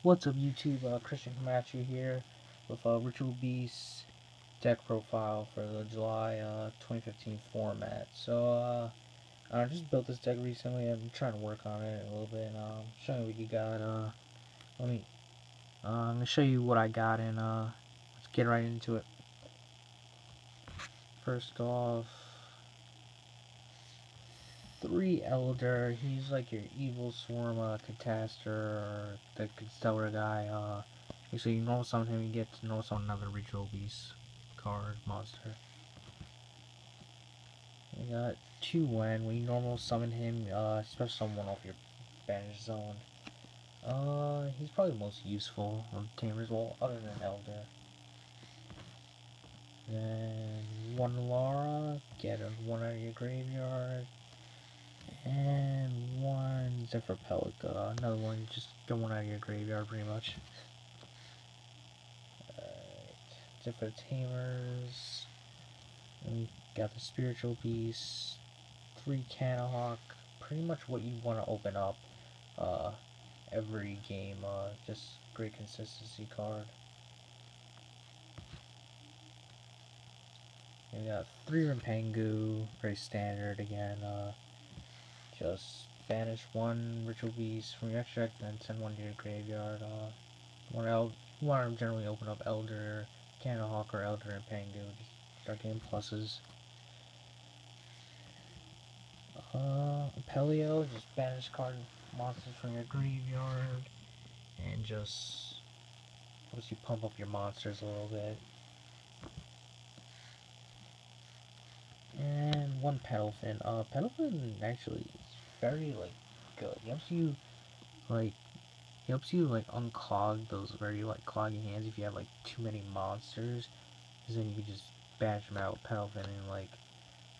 What's up YouTube, Christian Camacho here with Ritual Beast deck profile for the July 2015 format. So I just built this deck recently. I'm trying to work on it a little bit and show you what you got. I'm gonna show you what I got and let's get right into it. First off, 3 Elder. He's like your evil swarm Catastor or the Stellar guy. So you normal summon him, you get to normal summon another Ritual Beast card monster. We got 2 When you normal summon him, special summon one off your banish zone. He's probably the most useful of Tamers, well, other than Elder. Then 1 Lara, get one out of your graveyard. And 1 Zephyr Pelica, another one, just get one out of your graveyard pretty much. Zephyr Tamers. And we got the Spiritual Beast, 3 Cannahawk, pretty much what you want to open up every game, just great consistency card. We got 3 Rampengu, very standard again, just banish 1 Ritual Beast from your extra deck, then send 1 to your graveyard. You want to generally open up Elder, Cannahawk, or Elder Rampengu, just start getting pluses. Apelio, just banish card monsters from your graveyard, and just helps you pump up your monsters a little bit. And 1 Petalfin. Petalfin actually is very good. He helps you unclog those very cloggy hands if you have too many monsters. Because then you can just banish them out with Petalfin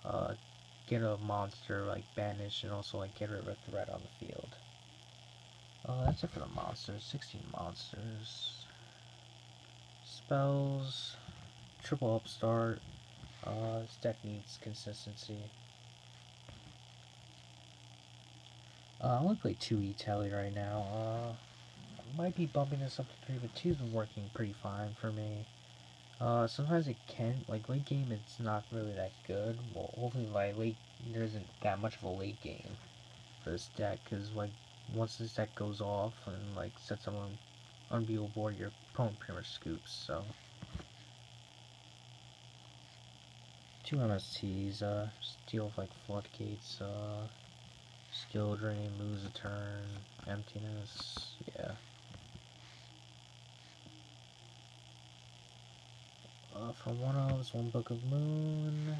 and get a monster banished and also get rid of a threat on the field. That's it for the monsters. 16 monsters. Spells. Triple Upstart. This deck needs consistency. I only play 2 E-Telly right now. I might be bumping this up to 3, but 2's been working pretty fine for me. Sometimes it can, late game it's not really that good. Well, hopefully late, there isn't that much of a late game for this deck, because once this deck goes off and sets up on unbeatable board, your opponent pretty much scoops, so. 2 MSTs, just deal with Floodgates, Skill Drain, lose a turn, Emptiness, yeah. From 1 of 1 Book of Moon,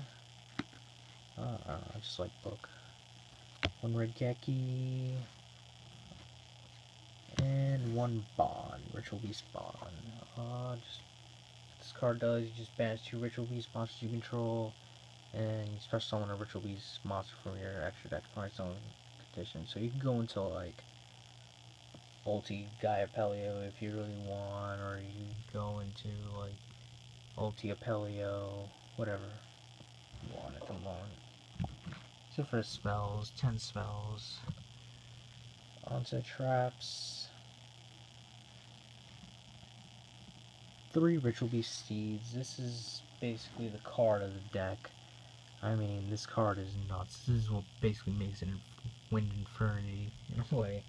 I don't know, I just like Book. 1 Raigeki, and 1 Bond, Ritual Beast Bond. This card does, you just banish 2 Ritual Beast monsters you control, and you special summon a Ritual Beast monster from your extra deck for its own condition. So you can go into Ulti Gaia Apelio if you really want, or you can go into Ulti Apelio, whatever you want at the moment. So for spells, 10 spells. Onto traps. 3 Ritual Beast Steeds. This is basically the card of the deck. I mean, this card is nuts. This is what basically makes it Wind Infernity, in a way,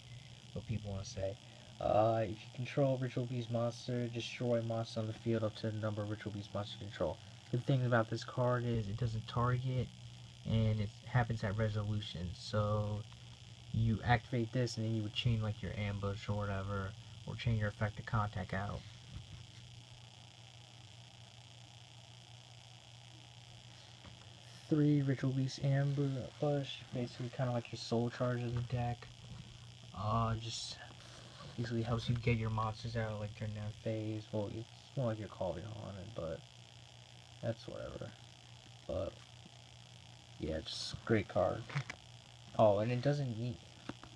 what people want to say. If you control Ritual Beast monster, destroy monster on the field up to the number of Ritual Beast monster you control. The thing about this card is it doesn't target, and it happens at resolution. So you activate this, and then you would chain your ambush or whatever, or chain your effect to contact out. Three Ritual Beast Ambush, basically kind of like your soul charge of the deck. Just basically helps you get your monsters out during their phase. Well, it's more like you're calling on it, but that's whatever. But yeah, just great card. Oh, and it doesn't need.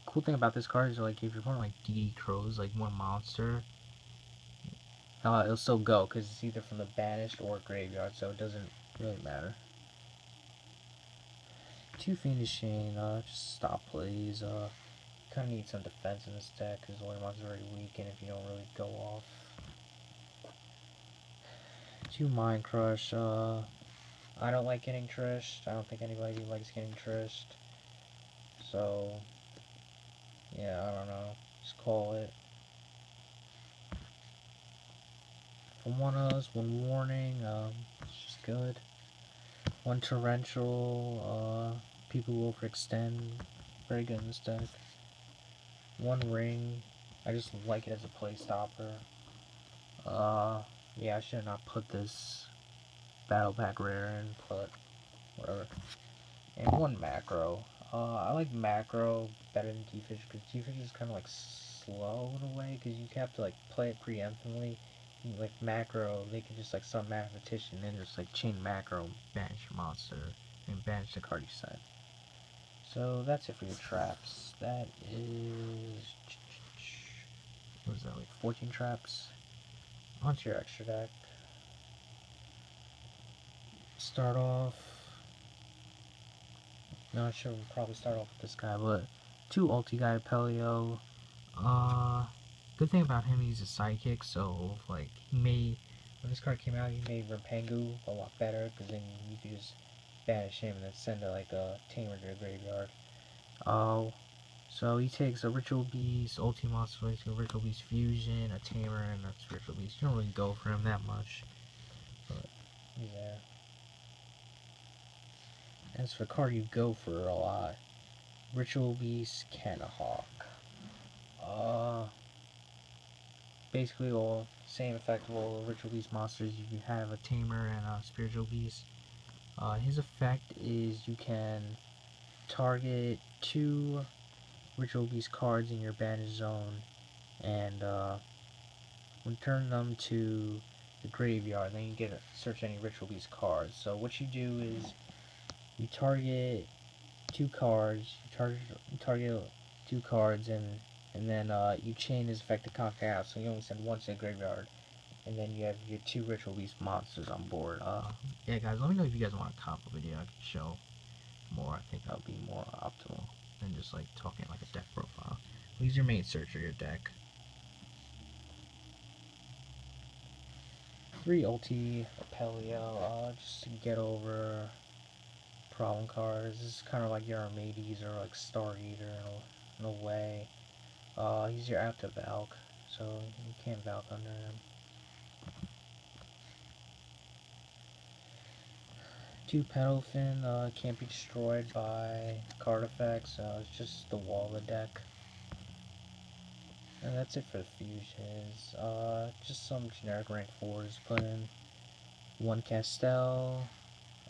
Cool thing about this card is if you're playing DD Crows, one monster, it'll still go because it's either from the banished or graveyard, so it doesn't really matter. 2 Fiendish Chain, just stop plays. kind of need some defense in this deck because Oimon's very weak, and if you don't really go off. 2 Mind Crush. I don't like getting trished. I don't think anybody likes getting trished. So, yeah, I don't know. Just call it. From one of us, 1 warning. It's just good. 1 Torrential. People will overextend. Very good in this deck. 1 Ring. I just like it as a play stopper. Yeah, I should not put this Battle Pack rare in, but whatever. And 1 Macro. I like Macro better than T-Fish because T-Fish is kind of like slow in a way because you have to like play it preemptively. Like Macro, they can just like summon Mathematician and just like chain Macro, banish your monster, and banish the card you sent. So that's it for your traps. That is, what is that, like 14 traps? Onto your extra deck. Start off. Not sure, we'll probably start off with this guy, but 2 ulti guy Pelio. Good thing about him, he's a sidekick, so like when this card came out, he made Rapengu a lot better because then you could just banish him and then send like a tamer to the graveyard. So he takes a Ritual Beast, Ulti Monster, a Ritual Beast Fusion, a Tamer, and a Spiritual Beast. You don't really go for him that much, but he's there. As for the card you go for a lot, Ritual Beast, Canahawk. Basically all same effect of all the Ritual Beast monsters. You have a Tamer and a Spiritual Beast. His effect is you can target 2 Ritual Beast cards in your banish zone and return them to the graveyard. Then you get to search any Ritual Beast cards. So what you do is you target 2 cards. You target 2 cards and then you chain his effect to conquer out. So you only send 1 to the graveyard. And then you have your 2 Ritual Beast monsters on board. Yeah, guys, let me know if you guys want a combo video. I can show more. I think that would be more optimal than just like talking like a deck profile. Use your main search of your deck. 3 ulti Apelio, just to get over problem cards. This is kind of like your Armades or like Star Eater in a way. He's your active Valk, so you can't Valk under him. 2 Pedalfin, can't be destroyed by card effects, it's just the wall of the deck. And that's it for the fusions. Just some generic rank 4s put in. 1 Castel,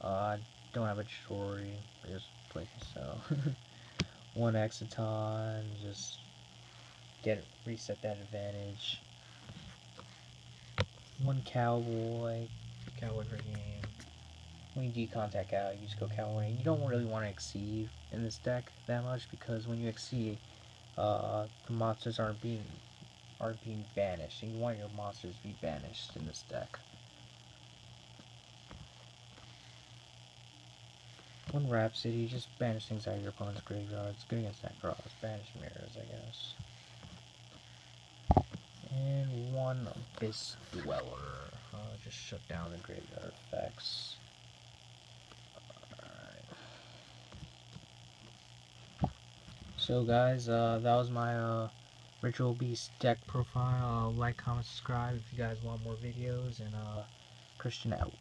don't have a story, just play Castel. 1 Exiton, just reset that advantage. 1 Cowboy per game. When you decontact out, you just go Cowboy. You don't really want to exceed in this deck that much because when you exceed, the monsters aren't being banished, and you want your monsters to be banished in this deck. 1 Rhapsody, just banish things out of your opponent's graveyard. It's good against Necros. Banish mirrors, I guess. And 1 Abyss Dweller. Just shut down the graveyard effects. Alright. So guys, that was my Ritual Beast deck profile. Like, comment, subscribe if you guys want more videos, and Christian out.